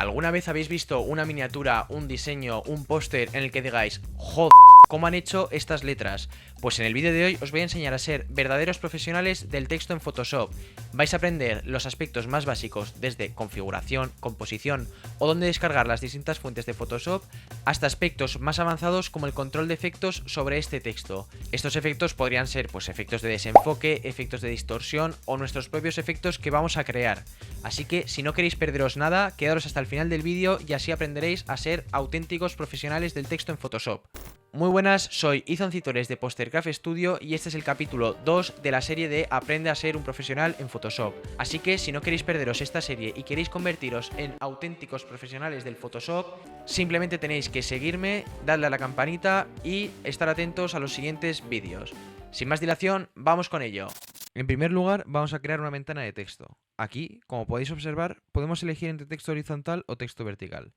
¿Alguna vez habéis visto una miniatura, un diseño, un póster en el que digáis, joder, cómo han hecho estas letras? Pues en el vídeo de hoy os voy a enseñar a ser verdaderos profesionales del texto en Photoshop. Vais a aprender los aspectos más básicos desde configuración, composición o dónde descargar las distintas fuentes de Photoshop hasta aspectos más avanzados como el control de efectos sobre este texto. Estos efectos podrían ser pues efectos de desenfoque, efectos de distorsión o nuestros propios efectos que vamos a crear. Así que si no queréis perderos nada, quedaros hasta el final del vídeo y así aprenderéis a ser auténticos profesionales del texto en Photoshop. Muy buenas, soy Izan Citores de Postercraft Studio y este es el capítulo 2 de la serie de Aprende a ser un profesional en Photoshop. Así que si no queréis perderos esta serie y queréis convertiros en auténticos profesionales del Photoshop, simplemente tenéis que seguirme, darle a la campanita y estar atentos a los siguientes vídeos. Sin más dilación, vamos con ello. En primer lugar, vamos a crear una ventana de texto. Aquí, como podéis observar, podemos elegir entre texto horizontal o texto vertical.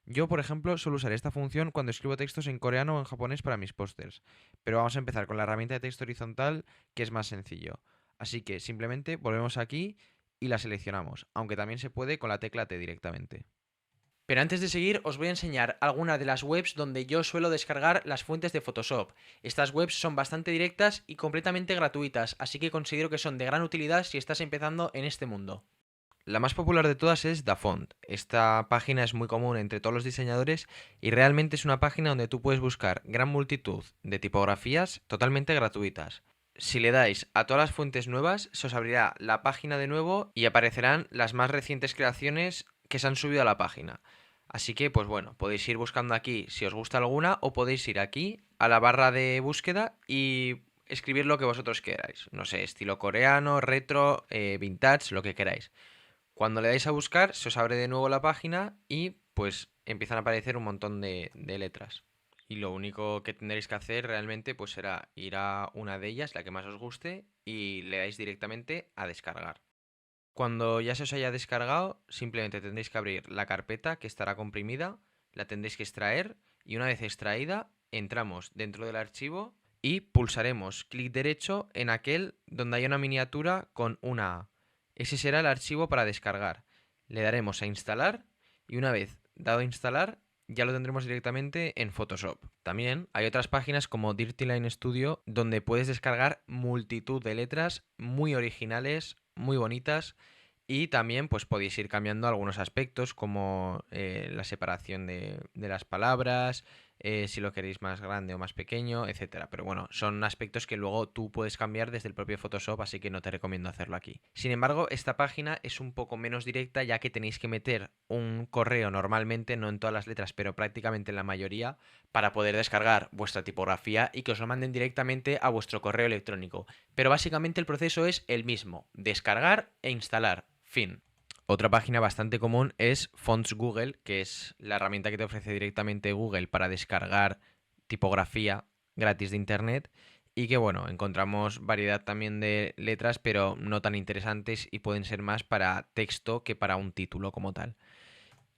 Yo, por ejemplo, suelo usar esta función cuando escribo textos en coreano o en japonés para mis pósters, pero vamos a empezar con la herramienta de texto horizontal, que es más sencillo. Así que simplemente volvemos aquí y la seleccionamos, aunque también se puede con la tecla T directamente. Pero antes de seguir os voy a enseñar algunas de las webs donde yo suelo descargar las fuentes de Photoshop. Estas webs son bastante directas y completamente gratuitas, así que considero que son de gran utilidad si estás empezando en este mundo. La más popular de todas es Dafont. Esta página es muy común entre todos los diseñadores y realmente es una página donde tú puedes buscar gran multitud de tipografías totalmente gratuitas. Si le dais a todas las fuentes nuevas, se os abrirá la página de nuevo y aparecerán las más recientes creaciones que se han subido a la página. Así que, pues bueno, podéis ir buscando aquí si os gusta alguna o podéis ir aquí a la barra de búsqueda y escribir lo que vosotros queráis. No sé, estilo coreano, retro, vintage, lo que queráis. Cuando le dais a buscar, se os abre de nuevo la página y pues empiezan a aparecer un montón de letras. Y lo único que tendréis que hacer realmente pues será ir a una de ellas, la que más os guste, y le dais directamente a descargar. Cuando ya se os haya descargado, simplemente tendréis que abrir la carpeta que estará comprimida, la tendréis que extraer y una vez extraída, entramos dentro del archivo y pulsaremos clic derecho en aquel donde haya una miniatura con una A. Ese será el archivo para descargar. Le daremos a instalar y una vez dado a instalar ya lo tendremos directamente en Photoshop. También hay otras páginas como Dirty Line Studio donde puedes descargar multitud de letras muy originales, muy bonitas y también pues podéis ir cambiando algunos aspectos como la separación de las palabras, si lo queréis más grande o más pequeño, etcétera. Pero bueno, son aspectos que luego tú puedes cambiar desde el propio Photoshop, así que no te recomiendo hacerlo aquí. Sin embargo, esta página es un poco menos directa ya que tenéis que meter un correo normalmente, no en todas las letras, pero prácticamente en la mayoría, para poder descargar vuestra tipografía y que os lo manden directamente a vuestro correo electrónico. Pero básicamente el proceso es el mismo, descargar e instalar. Fin. Otra página bastante común es Fonts Google, que es la herramienta que te ofrece directamente Google para descargar tipografía gratis de internet y que bueno, encontramos variedad también de letras, pero no tan interesantes y pueden ser más para texto que para un título como tal.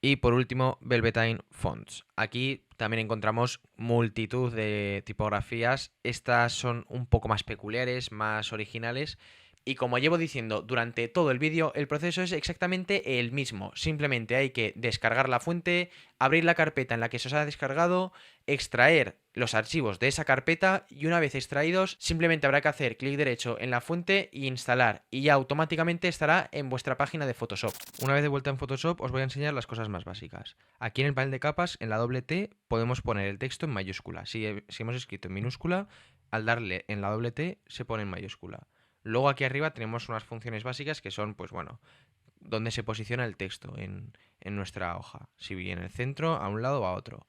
Y por último, Velveteen Fonts. Aquí también encontramos multitud de tipografías. Estas son un poco más peculiares, más originales. Y como llevo diciendo durante todo el vídeo, el proceso es exactamente el mismo. Simplemente hay que descargar la fuente, abrir la carpeta en la que se os ha descargado, extraer los archivos de esa carpeta y una vez extraídos, simplemente habrá que hacer clic derecho en la fuente y instalar. Y ya automáticamente estará en vuestra página de Photoshop. Una vez de vuelta en Photoshop os voy a enseñar las cosas más básicas. Aquí en el panel de capas, en la doble T, podemos poner el texto en mayúscula. Si hemos escrito en minúscula, al darle en la doble T se pone en mayúscula. Luego aquí arriba tenemos unas funciones básicas que son, pues bueno, dónde se posiciona el texto en nuestra hoja. Si en el centro, a un lado o a otro.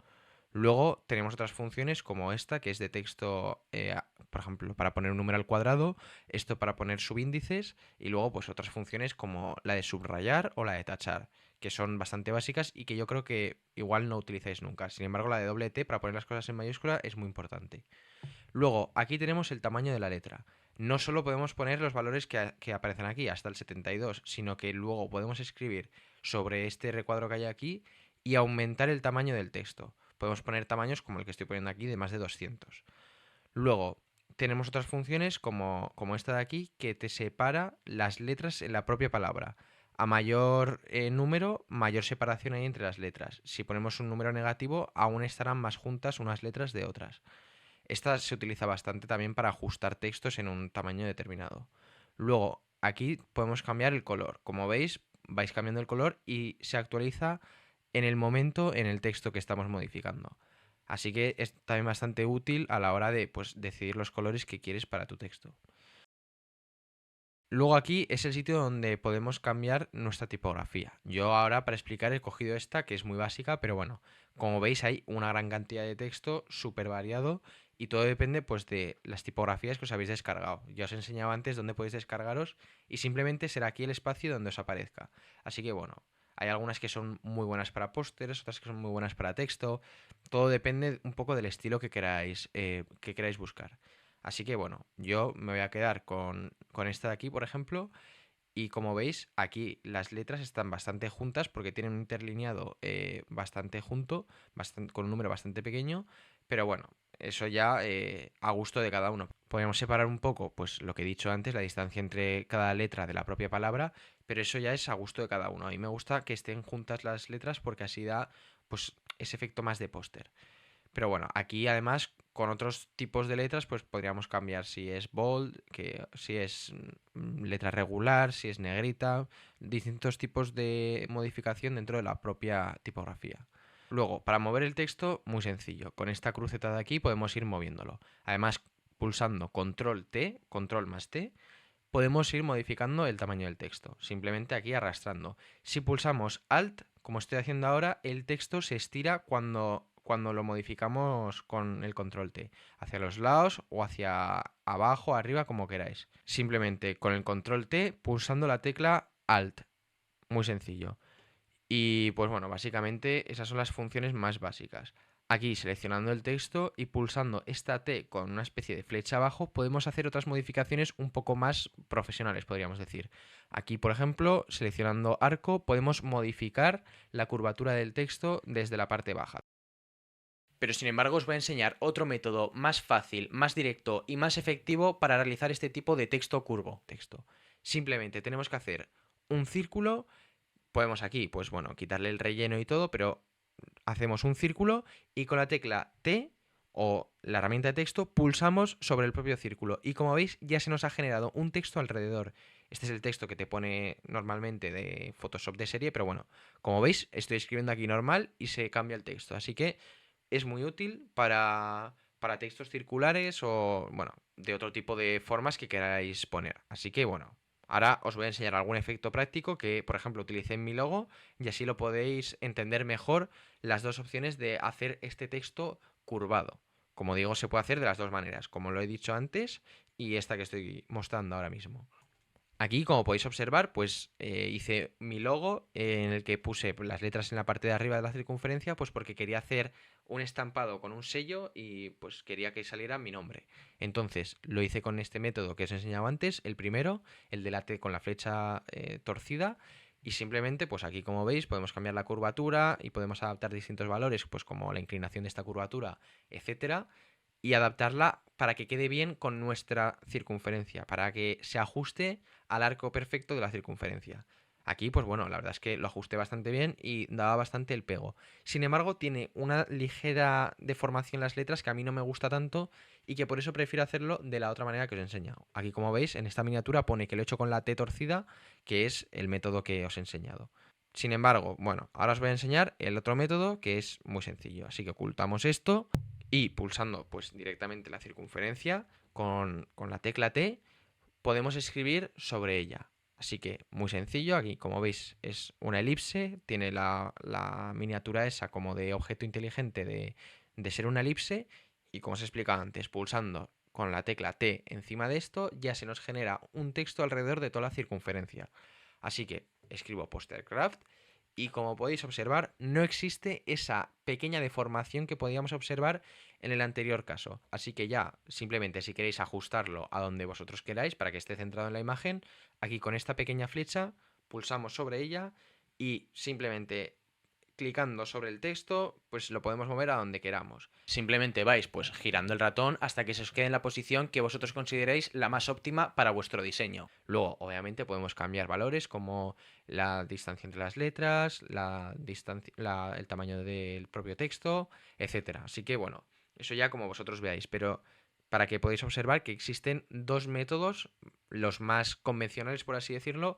Luego tenemos otras funciones como esta, que es de texto, por ejemplo, para poner un número al cuadrado, esto para poner subíndices, y luego pues otras funciones como la de subrayar o la de tachar, que son bastante básicas y que yo creo que igual no utilizáis nunca. Sin embargo, la de doble T para poner las cosas en mayúscula es muy importante. Luego, aquí tenemos el tamaño de la letra. No solo podemos poner los valores que aparecen aquí, hasta el 72, sino que luego podemos escribir sobre este recuadro que hay aquí y aumentar el tamaño del texto. Podemos poner tamaños como el que estoy poniendo aquí de más de 200. Luego, tenemos otras funciones como esta de aquí que te separa las letras en la propia palabra. a mayor número, mayor separación hay entre las letras. Si ponemos un número negativo, aún estarán más juntas unas letras de otras. Esta se utiliza bastante también para ajustar textos en un tamaño determinado. Luego, aquí podemos cambiar el color. Como veis, vais cambiando el color y se actualiza en el momento en el texto que estamos modificando. Así que es también bastante útil a la hora de pues, decidir los colores que quieres para tu texto. Luego aquí es el sitio donde podemos cambiar nuestra tipografía. Yo ahora para explicar he cogido esta que es muy básica, pero bueno, como veis hay una gran cantidad de texto súper variado y todo depende pues de las tipografías que os habéis descargado. Ya os he enseñado antes dónde podéis descargaros y simplemente será aquí el espacio donde os aparezca. Así que bueno, hay algunas que son muy buenas para pósters, otras que son muy buenas para texto. Todo depende un poco del estilo que queráis buscar. Así que bueno, yo me voy a quedar con esta de aquí, por ejemplo, y como veis, aquí las letras están bastante juntas porque tienen un interlineado bastante junto, con un número bastante pequeño, pero bueno, eso ya a gusto de cada uno. Podemos separar un poco, pues lo que he dicho antes, la distancia entre cada letra de la propia palabra, pero eso ya es a gusto de cada uno. A mí me gusta que estén juntas las letras porque así da pues ese efecto más de póster. Pero bueno, aquí además con otros tipos de letras pues podríamos cambiar si es bold, si es letra regular, si es negrita, distintos tipos de modificación dentro de la propia tipografía. Luego, para mover el texto, muy sencillo. Con esta cruceta de aquí podemos ir moviéndolo. Además, pulsando control T, control más T, podemos ir modificando el tamaño del texto. Simplemente aquí arrastrando. Si pulsamos Alt, como estoy haciendo ahora, el texto se estira cuando lo modificamos con el control T, hacia los lados o hacia abajo, arriba, como queráis. Simplemente con el control T pulsando la tecla Alt. Muy sencillo. Y pues bueno, básicamente esas son las funciones más básicas. Aquí seleccionando el texto y pulsando esta T con una especie de flecha abajo podemos hacer otras modificaciones un poco más profesionales, podríamos decir. Aquí, por ejemplo, seleccionando arco podemos modificar la curvatura del texto desde la parte baja. Pero sin embargo os voy a enseñar otro método más fácil, más directo y más efectivo para realizar este tipo de texto curvo. Simplemente tenemos que hacer un círculo. Podemos aquí, pues bueno, quitarle el relleno y todo, pero hacemos un círculo y con la tecla T o la herramienta de texto pulsamos sobre el propio círculo y como veis ya se nos ha generado un texto alrededor. Este es el texto que te pone normalmente de Photoshop de serie, pero bueno, como veis estoy escribiendo aquí normal y se cambia el texto, así que es muy útil para textos circulares o bueno, de otro tipo de formas que queráis poner. Así que bueno, ahora os voy a enseñar algún efecto práctico que, por ejemplo, utilicé en mi logo y así lo podéis entender mejor las dos opciones de hacer este texto curvado. Como digo, se puede hacer de las dos maneras, como lo he dicho antes y esta que estoy mostrando ahora mismo. Aquí, como podéis observar, pues hice mi logo en el que puse las letras en la parte de arriba de la circunferencia, pues porque quería hacer un estampado con un sello y pues quería que saliera mi nombre. Entonces lo hice con este método que os he enseñado antes, el primero, el de la T con la flecha torcida. Y simplemente, pues aquí como veis, podemos cambiar la curvatura y podemos adaptar distintos valores, pues como la inclinación de esta curvatura, etcétera, y adaptarla para que quede bien con nuestra circunferencia, para que se ajuste al arco perfecto de la circunferencia. Aquí, pues bueno, la verdad es que lo ajusté bastante bien y daba bastante el pego. Sin embargo, tiene una ligera deformación en las letras que a mí no me gusta tanto y que por eso prefiero hacerlo de la otra manera que os he enseñado. Aquí, como veis, en esta miniatura pone que lo he hecho con la T torcida, que es el método que os he enseñado. Sin embargo, bueno, ahora os voy a enseñar el otro método que es muy sencillo. Así que ocultamos esto y pulsando pues directamente la circunferencia con la tecla T podemos escribir sobre ella. Así que muy sencillo, aquí como veis es una elipse, tiene la miniatura esa como de objeto inteligente de ser una elipse y como os he explicado antes, pulsando con la tecla T encima de esto ya se nos genera un texto alrededor de toda la circunferencia. Así que escribo Postercraft y como podéis observar no existe esa pequeña deformación que podíamos observar en el anterior caso. Así que ya simplemente si queréis ajustarlo a donde vosotros queráis para que esté centrado en la imagen, aquí con esta pequeña flecha pulsamos sobre ella y simplemente clicando sobre el texto, pues lo podemos mover a donde queramos. Simplemente vais pues girando el ratón hasta que se os quede en la posición que vosotros consideréis la más óptima para vuestro diseño. Luego, obviamente, podemos cambiar valores como la distancia entre las letras, el tamaño del propio texto, etcétera. Así que bueno, eso ya como vosotros veáis, pero para que podáis observar que existen dos métodos, los más convencionales, por así decirlo,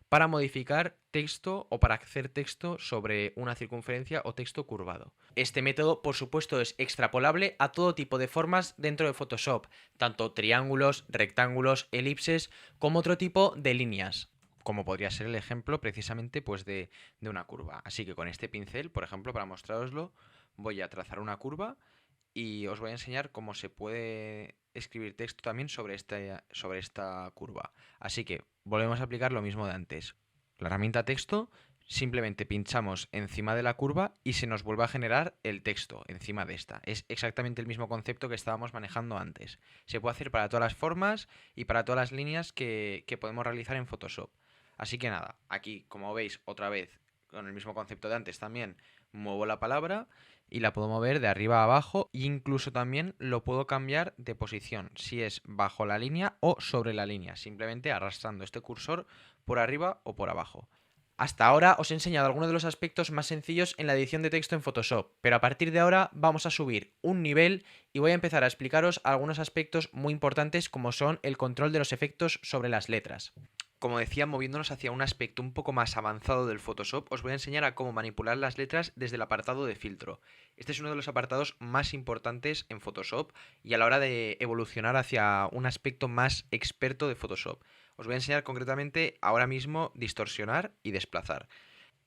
para modificar texto o para hacer texto sobre una circunferencia o texto curvado. Este método, por supuesto, es extrapolable a todo tipo de formas dentro de Photoshop, tanto triángulos, rectángulos, elipses, como otro tipo de líneas, como podría ser el ejemplo precisamente pues de una curva. Así que con este pincel, por ejemplo, para mostraroslo, voy a trazar una curva y os voy a enseñar cómo se puede escribir texto también sobre esta curva. Así que volvemos a aplicar lo mismo de antes. La herramienta texto, simplemente pinchamos encima de la curva y se nos vuelve a generar el texto encima de esta. Es exactamente el mismo concepto que estábamos manejando antes. Se puede hacer para todas las formas y para todas las líneas que podemos realizar en Photoshop. Así que nada, aquí como veis otra vez con el mismo concepto de antes también muevo la palabra y la puedo mover de arriba a abajo e incluso también lo puedo cambiar de posición, si es bajo la línea o sobre la línea, simplemente arrastrando este cursor por arriba o por abajo. Hasta ahora os he enseñado algunos de los aspectos más sencillos en la edición de texto en Photoshop, pero a partir de ahora vamos a subir un nivel y voy a empezar a explicaros algunos aspectos muy importantes como son el control de los efectos sobre las letras. Como decía, moviéndonos hacia un aspecto un poco más avanzado del Photoshop, os voy a enseñar a cómo manipular las letras desde el apartado de filtro. Este es uno de los apartados más importantes en Photoshop y a la hora de evolucionar hacia un aspecto más experto de Photoshop. Os voy a enseñar concretamente ahora mismo distorsionar y desplazar.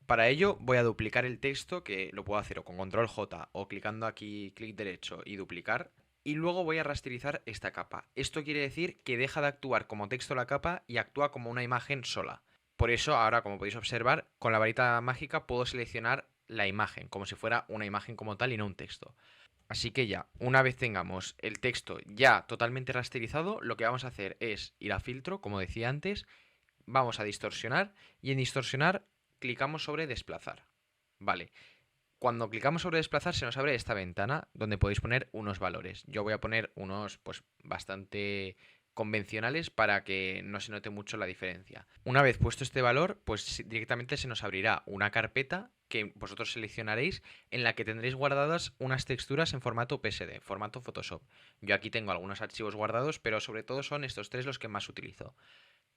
Para ello voy a duplicar el texto, que lo puedo hacer o con control J o clicando aquí clic derecho y duplicar. Y luego voy a rasterizar esta capa. Esto quiere decir que deja de actuar como texto la capa y actúa como una imagen sola. Por eso ahora, como podéis observar, con la varita mágica puedo seleccionar la imagen, como si fuera una imagen como tal y no un texto. Así que ya, una vez tengamos el texto ya totalmente rasterizado, lo que vamos a hacer es ir a filtro, como decía antes, vamos a distorsionar y en distorsionar clicamos sobre desplazar. Vale. Cuando clicamos sobre desplazar se nos abre esta ventana donde podéis poner unos valores. Yo voy a poner unos pues bastante convencionales para que no se note mucho la diferencia. Una vez puesto este valor, pues directamente se nos abrirá una carpeta que vosotros seleccionaréis en la que tendréis guardadas unas texturas en formato PSD, formato Photoshop. Yo aquí tengo algunos archivos guardados, pero sobre todo son estos tres los que más utilizo.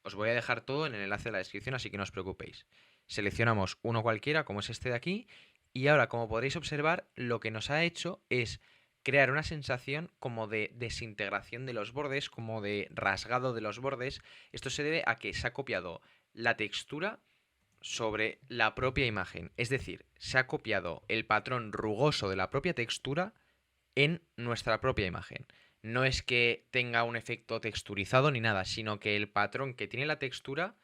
Os voy a dejar todo en el enlace de la descripción, así que no os preocupéis. Seleccionamos uno cualquiera, como es este de aquí, y ahora, como podréis observar, lo que nos ha hecho es crear una sensación como de desintegración de los bordes, como de rasgado de los bordes. Esto se debe a que se ha copiado la textura sobre la propia imagen. Es decir, se ha copiado el patrón rugoso de la propia textura en nuestra propia imagen. No es que tenga un efecto texturizado ni nada, sino que el patrón que tiene la textura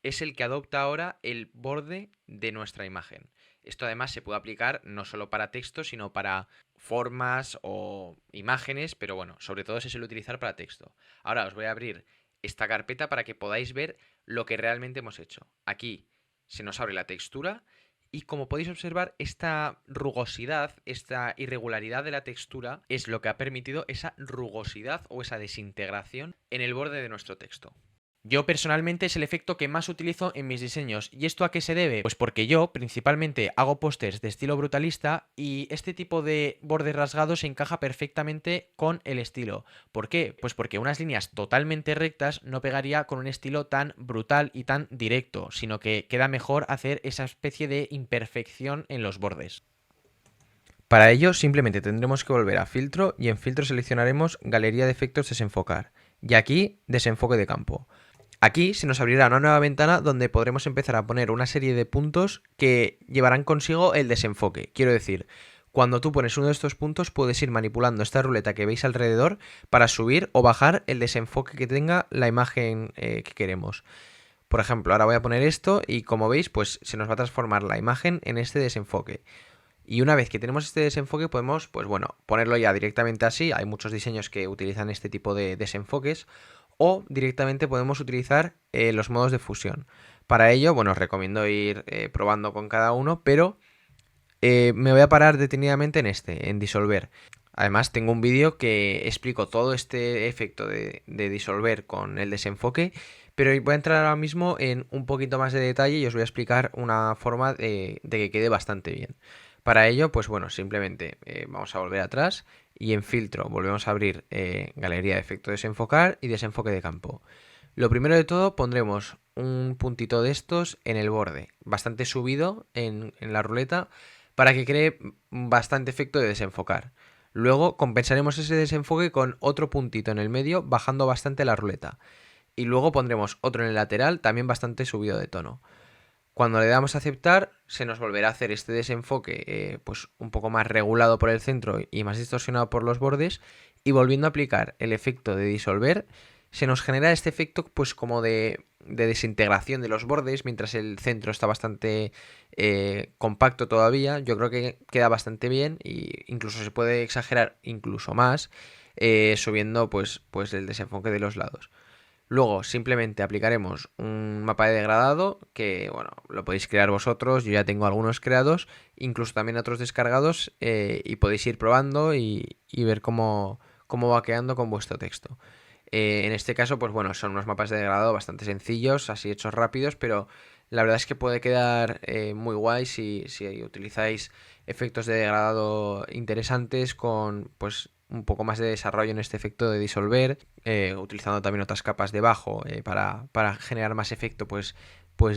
es el que adopta ahora el borde de nuestra imagen. Esto además se puede aplicar no solo para texto, sino para formas o imágenes, pero bueno, sobre todo se suele utilizar para texto. Ahora os voy a abrir esta carpeta para que podáis ver lo que realmente hemos hecho. Aquí se nos abre la textura y como podéis observar, esta rugosidad, esta irregularidad de la textura es lo que ha permitido esa rugosidad o esa desintegración en el borde de nuestro texto. Yo personalmente es el efecto que más utilizo en mis diseños. ¿Y esto a qué se debe? Pues porque yo principalmente hago pósters de estilo brutalista y este tipo de borde rasgado se encaja perfectamente con el estilo. ¿Por qué? Pues porque unas líneas totalmente rectas no pegaría con un estilo tan brutal y tan directo, sino que queda mejor hacer esa especie de imperfección en los bordes. Para ello simplemente tendremos que volver a filtro y en filtro seleccionaremos galería de efectos desenfocar y aquí desenfoque de campo. Aquí se nos abrirá una nueva ventana donde podremos empezar a poner una serie de puntos que llevarán consigo el desenfoque. Quiero decir, cuando tú pones uno de estos puntos puedes ir manipulando esta ruleta que veis alrededor para subir o bajar el desenfoque que tenga la imagen que queremos. Por ejemplo, ahora voy a poner esto y como veis pues se nos va a transformar la imagen en este desenfoque. Y una vez que tenemos este desenfoque podemos, pues bueno, ponerlo ya directamente así. Hay muchos diseños que utilizan este tipo de desenfoques. O directamente podemos utilizar los modos de fusión. Para ello, bueno, os recomiendo ir probando con cada uno, pero Me voy a parar detenidamente en disolver. Además, tengo un vídeo que explico todo este efecto de disolver con el desenfoque, pero voy a entrar ahora mismo en un poquito más de detalle y os voy a explicar una forma de que quede bastante bien. Para ello, pues bueno, simplemente vamos a volver atrás y en filtro volvemos a abrir galería de efecto desenfocar y desenfoque de campo. Lo primero de todo pondremos un puntito de estos en el borde, bastante subido en la ruleta, para que cree bastante efecto de desenfocar. Luego compensaremos ese desenfoque con otro puntito en el medio, bajando bastante la ruleta. Y luego pondremos otro en el lateral, también bastante subido de tono. Cuando le damos a aceptar, se nos volverá a hacer este desenfoque pues un poco más regulado por el centro y más distorsionado por los bordes. Y volviendo a aplicar el efecto de disolver, se nos genera este efecto pues como de desintegración de los bordes, mientras el centro está bastante compacto todavía. Yo creo que queda bastante bien e incluso se puede exagerar incluso más subiendo pues el desenfoque de los lados. Luego simplemente aplicaremos un mapa de degradado que, bueno, lo podéis crear vosotros, yo ya tengo algunos creados, incluso también otros descargados y podéis ir probando y ver cómo va quedando con vuestro texto. En este caso, pues bueno, son unos mapas de degradado bastante sencillos, así hechos rápidos, pero la verdad es que puede quedar muy guay si utilizáis efectos de degradado interesantes con pues un poco más de desarrollo en este efecto de disolver, utilizando también otras capas debajo para generar más efecto pues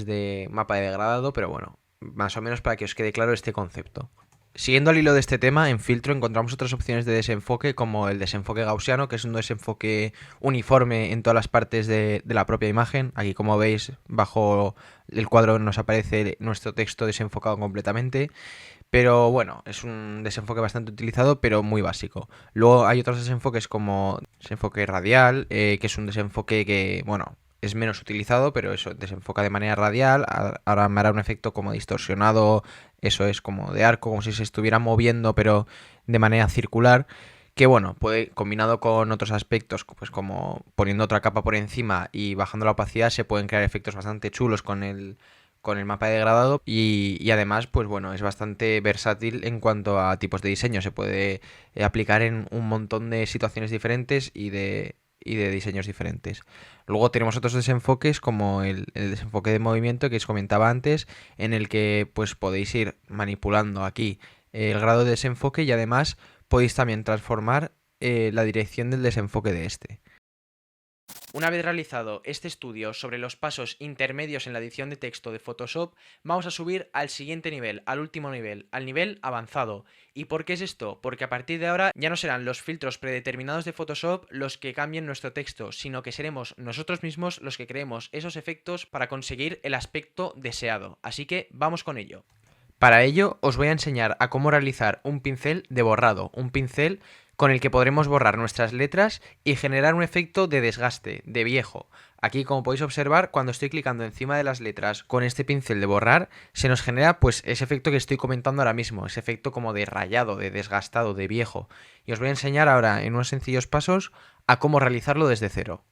de mapa de degradado, pero bueno, más o menos para que os quede claro este concepto. Siguiendo al hilo de este tema, en filtro encontramos otras opciones de desenfoque como el desenfoque gaussiano, que es un desenfoque uniforme en todas las partes de la propia imagen. Aquí, como veis, bajo el cuadro nos aparece nuestro texto desenfocado completamente. Pero bueno, es un desenfoque bastante utilizado, pero muy básico. Luego hay otros desenfoques como desenfoque radial, que es un desenfoque que, bueno, es menos utilizado, pero eso desenfoca de manera radial. Ahora me hará un efecto como distorsionado, eso es como de arco, como si se estuviera moviendo, pero de manera circular. Que bueno, puede, combinado con otros aspectos, pues como poniendo otra capa por encima y bajando la opacidad, se pueden crear efectos bastante chulos con el mapa de degradado y además, pues bueno, es bastante versátil en cuanto a tipos de diseño. Se puede aplicar en un montón de situaciones diferentes y de diseños diferentes. Luego tenemos otros desenfoques como el desenfoque de movimiento que os comentaba antes, en el que pues podéis ir manipulando aquí el grado de desenfoque y además podéis también transformar la dirección del desenfoque de este. Una vez realizado este estudio sobre los pasos intermedios en la edición de texto de Photoshop, vamos a subir al siguiente nivel, al último nivel, al nivel avanzado. ¿Y por qué es esto? Porque a partir de ahora ya no serán los filtros predeterminados de Photoshop los que cambien nuestro texto, sino que seremos nosotros mismos los que creemos esos efectos para conseguir el aspecto deseado. Así que vamos con ello. Para ello os voy a enseñar a cómo realizar un pincel de borrado, un pincel con el que podremos borrar nuestras letras y generar un efecto de desgaste, de viejo. Aquí, como podéis observar, cuando estoy clicando encima de las letras con este pincel de borrar, se nos genera pues ese efecto que estoy comentando ahora mismo, ese efecto como de rayado, de desgastado, de viejo. Y os voy a enseñar ahora en unos sencillos pasos a cómo realizarlo desde cero.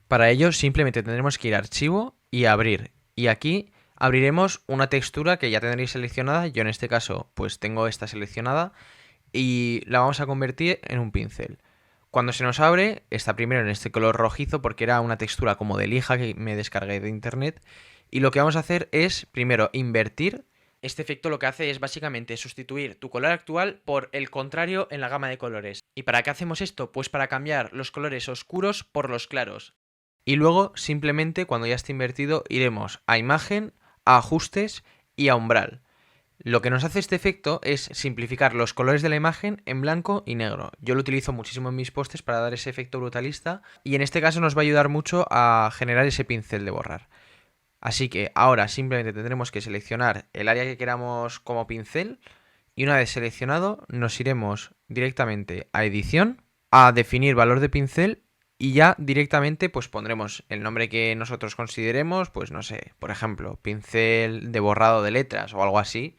Para ello simplemente tendremos que ir a archivo y abrir. Y aquí abriremos una textura que ya tendréis seleccionada. Yo en este caso pues tengo esta seleccionada y la vamos a convertir en un pincel. Cuando se nos abre, está primero en este color rojizo porque era una textura como de lija que me descargué de internet. Y lo que vamos a hacer es primero invertir. Este efecto lo que hace es básicamente sustituir tu color actual por el contrario en la gama de colores. ¿Y para qué hacemos esto? Pues para cambiar los colores oscuros por los claros. Y luego simplemente cuando ya esté invertido iremos a imagen, a ajustes y a umbral. Lo que nos hace este efecto es simplificar los colores de la imagen en blanco y negro. Yo lo utilizo muchísimo en mis postes para dar ese efecto brutalista y en este caso nos va a ayudar mucho a generar ese pincel de borrar. Así que ahora simplemente tendremos que seleccionar el área que queramos como pincel y una vez seleccionado nos iremos directamente a edición, a definir valor de pincel y ya directamente pues pondremos el nombre que nosotros consideremos, pues no sé, por ejemplo, pincel de borrado de letras o algo así,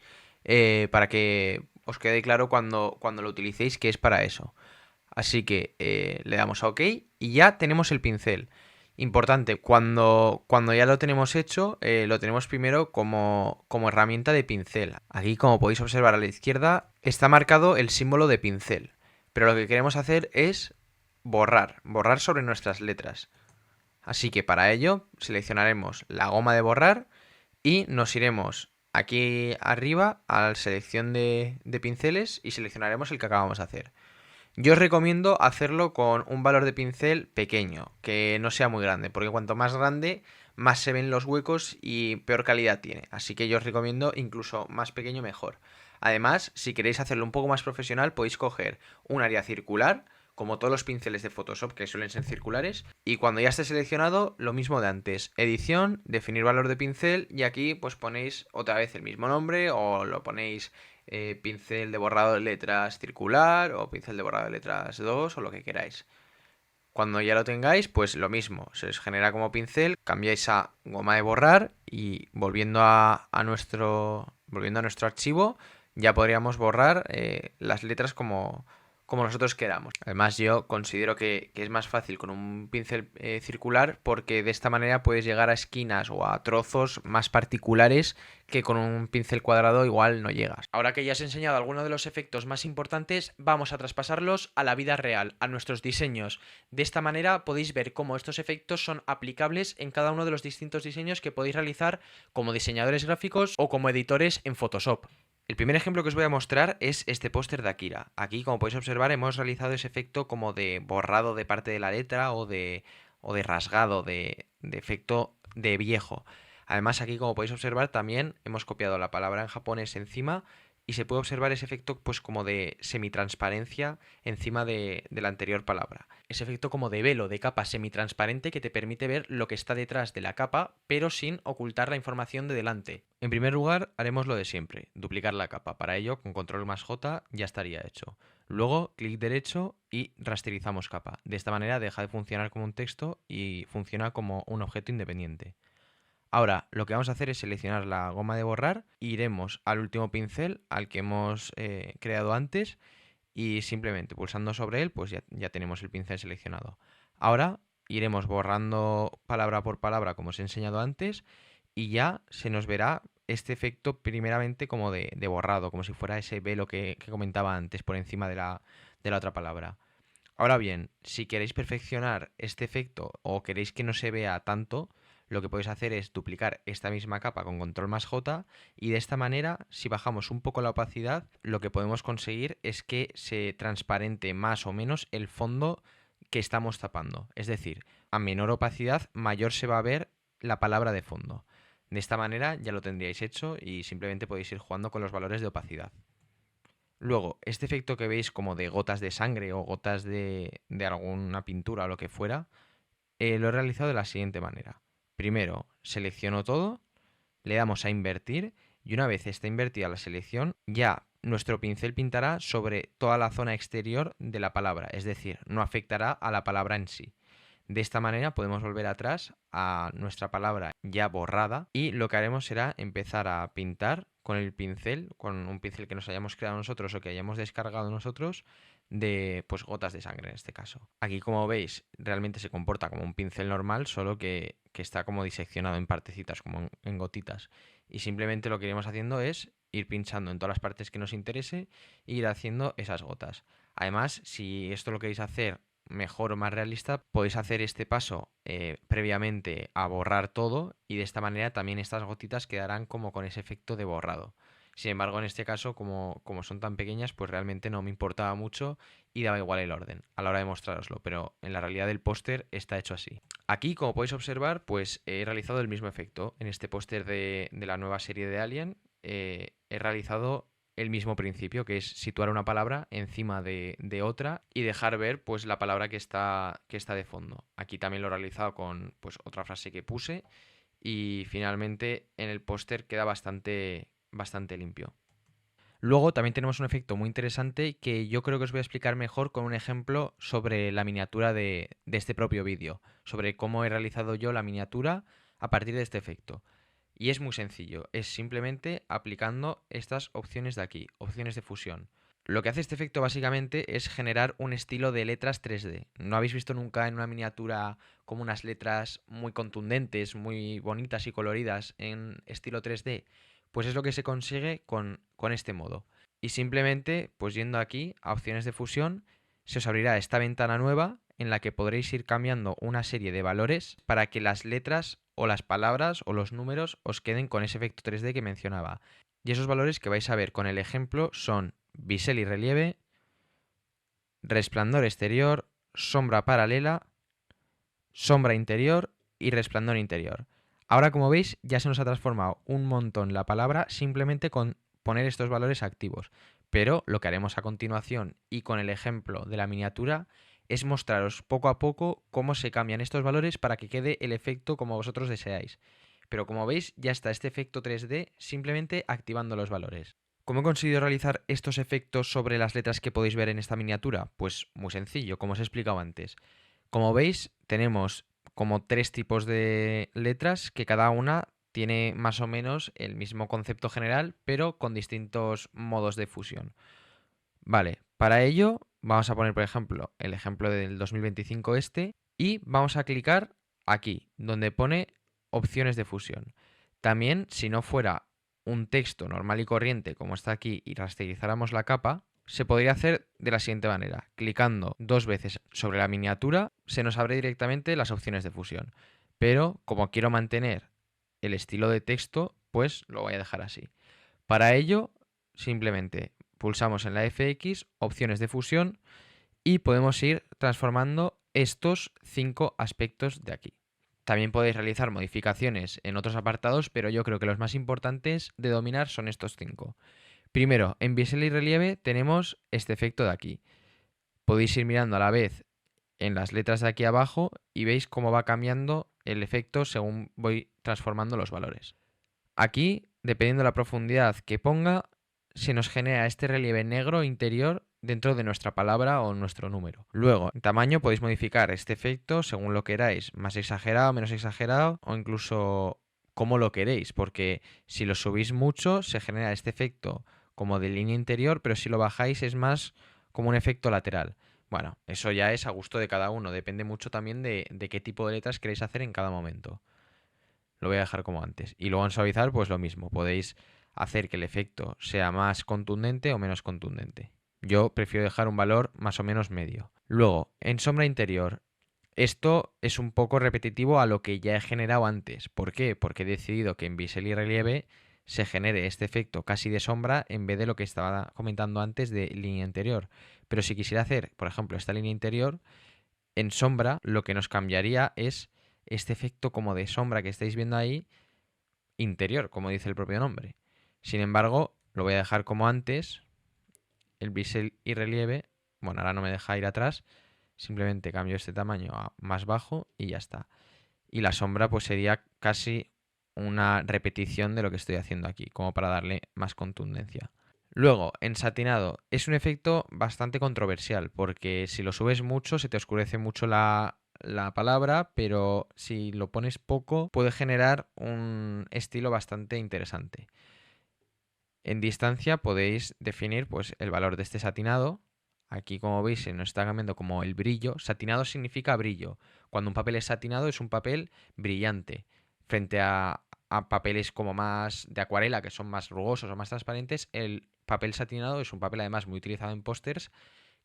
para que os quede claro cuando lo utilicéis que es para eso. Así que le damos a OK y ya tenemos el pincel. Importante, cuando ya lo tenemos hecho, lo tenemos primero como herramienta de pincel. Aquí, como podéis observar a la izquierda, está marcado el símbolo de pincel. Pero lo que queremos hacer es borrar sobre nuestras letras. Así que para ello seleccionaremos la goma de borrar y nos iremos aquí arriba a la selección de pinceles y seleccionaremos el que acabamos de hacer. Yo os recomiendo hacerlo con un valor de pincel pequeño, que no sea muy grande, porque cuanto más grande, más se ven los huecos y peor calidad tiene. Así que yo os recomiendo incluso más pequeño mejor. Además, si queréis hacerlo un poco más profesional, podéis coger un área circular, como todos los pinceles de Photoshop que suelen ser circulares, y cuando ya esté seleccionado, lo mismo de antes. Edición, definir valor de pincel, y aquí pues ponéis otra vez el mismo nombre o lo ponéis pincel de borrado de letras circular o pincel de borrado de letras 2 o lo que queráis. Cuando ya lo tengáis, pues lo mismo, se os genera como pincel, cambiáis a goma de borrar y volviendo a nuestro archivo, ya podríamos borrar las letras como nosotros queramos. Además, yo considero que es más fácil con un pincel circular porque de esta manera puedes llegar a esquinas o a trozos más particulares que con un pincel cuadrado igual no llegas. Ahora que ya has enseñado algunos de los efectos más importantes, vamos a traspasarlos a la vida real, a nuestros diseños. De esta manera podéis ver cómo estos efectos son aplicables en cada uno de los distintos diseños que podéis realizar como diseñadores gráficos o como editores en Photoshop. El primer ejemplo que os voy a mostrar es este póster de Akira. Aquí, como podéis observar, hemos realizado ese efecto como de borrado de parte de la letra o de rasgado, de efecto de viejo. Además, aquí, como podéis observar, también hemos copiado la palabra en japonés encima y se puede observar ese efecto pues como de semitransparencia encima de la anterior palabra. Ese efecto como de velo, de capa semitransparente que te permite ver lo que está detrás de la capa, pero sin ocultar la información de delante. En primer lugar, haremos lo de siempre, duplicar la capa. Para ello, con control más J ya estaría hecho. Luego, clic derecho y rasterizamos capa. De esta manera deja de funcionar como un texto y funciona como un objeto independiente. Ahora, lo que vamos a hacer es seleccionar la goma de borrar, iremos al último pincel al que hemos creado antes y simplemente pulsando sobre él, pues ya tenemos el pincel seleccionado. Ahora iremos borrando palabra por palabra como os he enseñado antes y ya se nos verá este efecto primeramente como de borrado, como si fuera ese velo que comentaba antes por encima de la otra palabra. Ahora bien, si queréis perfeccionar este efecto o queréis que no se vea tanto, lo que podéis hacer es duplicar esta misma capa con control más J y de esta manera, si bajamos un poco la opacidad, lo que podemos conseguir es que se transparente más o menos el fondo que estamos tapando. Es decir, a menor opacidad, mayor se va a ver la palabra de fondo. De esta manera ya lo tendríais hecho y simplemente podéis ir jugando con los valores de opacidad. Luego, este efecto que veis como de gotas de sangre o gotas de alguna pintura o lo que fuera, lo he realizado de la siguiente manera. Primero, selecciono todo, le damos a invertir y una vez está invertida la selección, ya nuestro pincel pintará sobre toda la zona exterior de la palabra, es decir, no afectará a la palabra en sí. De esta manera podemos volver atrás a nuestra palabra ya borrada y lo que haremos será empezar a pintar con el pincel, con un pincel que nos hayamos creado nosotros o que hayamos descargado nosotros de pues gotas de sangre en este caso. Aquí como veis realmente se comporta como un pincel normal, solo que está como diseccionado en partecitas, como en gotitas. Y simplemente lo que iremos haciendo es ir pinchando en todas las partes que nos interese e ir haciendo esas gotas. Además, si esto lo queréis hacer mejor o más realista, podéis hacer este paso previamente a borrar todo y de esta manera también estas gotitas quedarán como con ese efecto de borrado. Sin embargo, en este caso, como son tan pequeñas, pues realmente no me importaba mucho y daba igual el orden a la hora de mostraroslo, pero en la realidad el póster está hecho así. Aquí, como podéis observar, pues he realizado el mismo efecto. En este póster de la nueva serie de Alien he realizado el mismo principio, que es situar una palabra encima de otra y dejar ver pues la palabra que está de fondo. Aquí también lo he realizado con pues otra frase que puse y finalmente en el póster queda bastante limpio. Luego también tenemos un efecto muy interesante que yo creo que os voy a explicar mejor con un ejemplo sobre la miniatura de este propio vídeo, sobre cómo he realizado yo la miniatura a partir de este efecto. Y es muy sencillo, es simplemente aplicando estas opciones de aquí, opciones de fusión. Lo que hace este efecto básicamente es generar un estilo de letras 3D. ¿No habéis visto nunca en una miniatura como unas letras muy contundentes, muy bonitas y coloridas en estilo 3D? Pues es lo que se consigue con este modo. Y simplemente, pues yendo aquí a opciones de fusión, se os abrirá esta ventana nueva en la que podréis ir cambiando una serie de valores para que las letras o las palabras o los números os queden con ese efecto 3D que mencionaba. Y esos valores que vais a ver con el ejemplo son bisel y relieve, resplandor exterior, sombra paralela, sombra interior y resplandor interior. Ahora, como veis, ya se nos ha transformado un montón la palabra simplemente con poner estos valores activos. Pero lo que haremos a continuación y con el ejemplo de la miniatura es mostraros poco a poco cómo se cambian estos valores para que quede el efecto como vosotros deseáis. Pero como veis, ya está este efecto 3D simplemente activando los valores. ¿Cómo he conseguido realizar estos efectos sobre las letras que podéis ver en esta miniatura? Pues muy sencillo, como os he explicado antes. Como veis, tenemos como tres tipos de letras que cada una tiene más o menos el mismo concepto general, pero con distintos modos de fusión. Vale, para ello vamos a poner, por ejemplo, el ejemplo del 2025 este y vamos a clicar aquí, donde pone opciones de fusión. También, si no fuera un texto normal y corriente como está aquí y rasterizáramos la capa, se podría hacer de la siguiente manera. Clicando dos veces sobre la miniatura, se nos abre directamente las opciones de fusión. Pero como quiero mantener el estilo de texto, pues lo voy a dejar así. Para ello, simplemente pulsamos en la FX, opciones de fusión, y podemos ir transformando estos 5 aspectos de aquí. También podéis realizar modificaciones en otros apartados, pero yo creo que los más importantes de dominar son estos 5. Primero, en bisel y relieve tenemos este efecto de aquí. Podéis ir mirando a la vez en las letras de aquí abajo y veis cómo va cambiando el efecto según voy transformando los valores. Aquí, dependiendo de la profundidad que ponga, se nos genera este relieve negro interior dentro de nuestra palabra o nuestro número. Luego, en tamaño podéis modificar este efecto según lo queráis, más exagerado, menos exagerado o incluso como lo queréis, porque si lo subís mucho se genera este efecto como de línea interior, pero si lo bajáis es más como un efecto lateral. Bueno, eso ya es a gusto de cada uno, depende mucho también de qué tipo de letras queréis hacer en cada momento. Lo voy a dejar como antes. Y luego en suavizar, pues lo mismo. Podéis hacer que el efecto sea más contundente o menos contundente. Yo prefiero dejar un valor más o menos medio. Luego, en sombra interior, esto es un poco repetitivo a lo que ya he generado antes. ¿Por qué? Porque he decidido que en bisel y relieve se genere este efecto casi de sombra en vez de lo que estaba comentando antes de línea interior. Pero si quisiera hacer, por ejemplo, esta línea interior, en sombra lo que nos cambiaría es este efecto como de sombra que estáis viendo ahí, interior, como dice el propio nombre. Sin embargo, lo voy a dejar como antes, el bisel y relieve. Bueno, ahora no me deja ir atrás, simplemente cambio este tamaño a más bajo y ya está. Y la sombra pues sería casi una repetición de lo que estoy haciendo aquí, como para darle más contundencia. Luego, en satinado, es un efecto bastante controversial, porque si lo subes mucho se te oscurece mucho la palabra, pero si lo pones poco puede generar un estilo bastante interesante. En distancia podéis definir pues, el valor de este satinado. Aquí, como veis, se nos está cambiando como el brillo. Satinado significa brillo. Cuando un papel es satinado es un papel brillante. Frente a papeles como más de acuarela, que son más rugosos o más transparentes, el papel satinado es un papel además muy utilizado en pósters,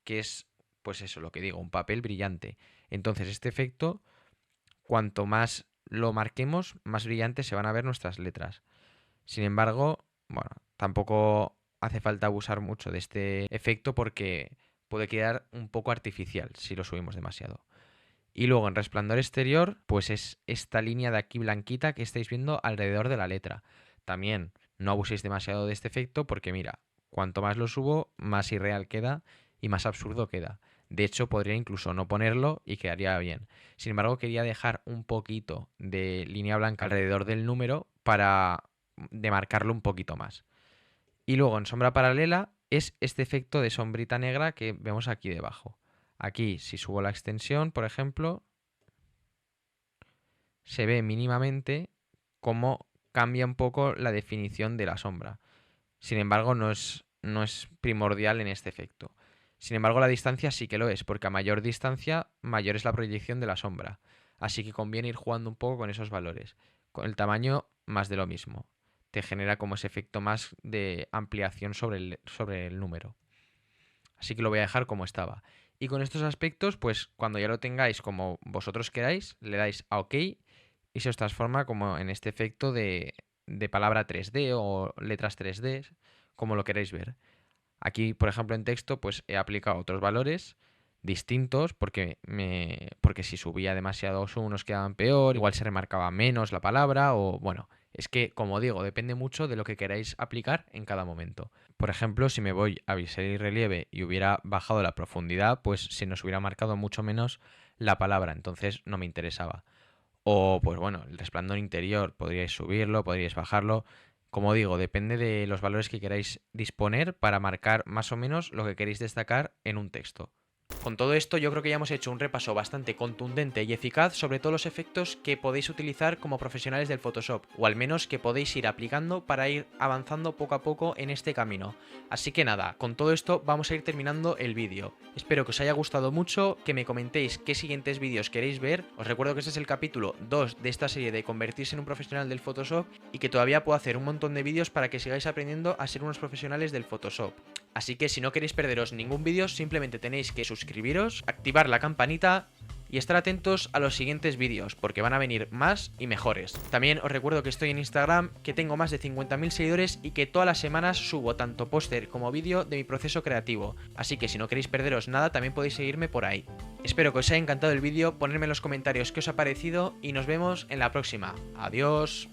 que es, pues eso, lo que digo, un papel brillante. Entonces, este efecto, cuanto más lo marquemos, más brillantes se van a ver nuestras letras. Sin embargo, bueno, tampoco hace falta abusar mucho de este efecto porque puede quedar un poco artificial si lo subimos demasiado. Y luego en resplandor exterior, pues es esta línea de aquí blanquita que estáis viendo alrededor de la letra. También no abuséis demasiado de este efecto porque mira, cuanto más lo subo, más irreal queda y más absurdo queda. De hecho, podría incluso no ponerlo y quedaría bien. Sin embargo, quería dejar un poquito de línea blanca alrededor del número para demarcarlo un poquito más. Y luego en sombra paralela es este efecto de sombrita negra que vemos aquí debajo. Aquí, si subo la extensión, por ejemplo, se ve mínimamente cómo cambia un poco la definición de la sombra. Sin embargo, no es no es primordial en este efecto. Sin embargo, la distancia sí que lo es, porque a mayor distancia, mayor es la proyección de la sombra. Así que conviene ir jugando un poco con esos valores. Con el tamaño, más de lo mismo. Te genera como ese efecto más de ampliación sobre el número. Así que lo voy a dejar como estaba. Y con estos aspectos, pues cuando ya lo tengáis como vosotros queráis, le dais a OK y se os transforma como en este efecto de palabra 3D o letras 3D, como lo queréis ver. Aquí, por ejemplo, en texto, pues he aplicado otros valores distintos porque si subía demasiado unos quedaban peor, igual se remarcaba menos la palabra o bueno, es que como digo, depende mucho de lo que queráis aplicar en cada momento. Por ejemplo, si me voy a bisel y relieve y hubiera bajado la profundidad, pues se nos hubiera marcado mucho menos la palabra, entonces no me interesaba. O pues bueno, el resplandor interior, podríais subirlo, podríais bajarlo. Como digo, depende de los valores que queráis disponer para marcar más o menos lo que queréis destacar en un texto. Con todo esto yo creo que ya hemos hecho un repaso bastante contundente y eficaz sobre todos los efectos que podéis utilizar como profesionales del Photoshop, o al menos que podéis ir aplicando para ir avanzando poco a poco en este camino. Así que nada, con todo esto vamos a ir terminando el vídeo. Espero que os haya gustado mucho, que me comentéis qué siguientes vídeos queréis ver. Os recuerdo que este es el capítulo 2 de esta serie de convertirse en un profesional del Photoshop y que todavía puedo hacer un montón de vídeos para que sigáis aprendiendo a ser unos profesionales del Photoshop. Así que si no queréis perderos ningún vídeo, simplemente tenéis que suscribiros, activar la campanita y estar atentos a los siguientes vídeos, porque van a venir más y mejores. También os recuerdo que estoy en Instagram, que tengo más de 50.000 seguidores y que todas las semanas subo tanto póster como vídeo de mi proceso creativo. Así que si no queréis perderos nada, también podéis seguirme por ahí. Espero que os haya encantado el vídeo, ponedme en los comentarios qué os ha parecido y nos vemos en la próxima. Adiós.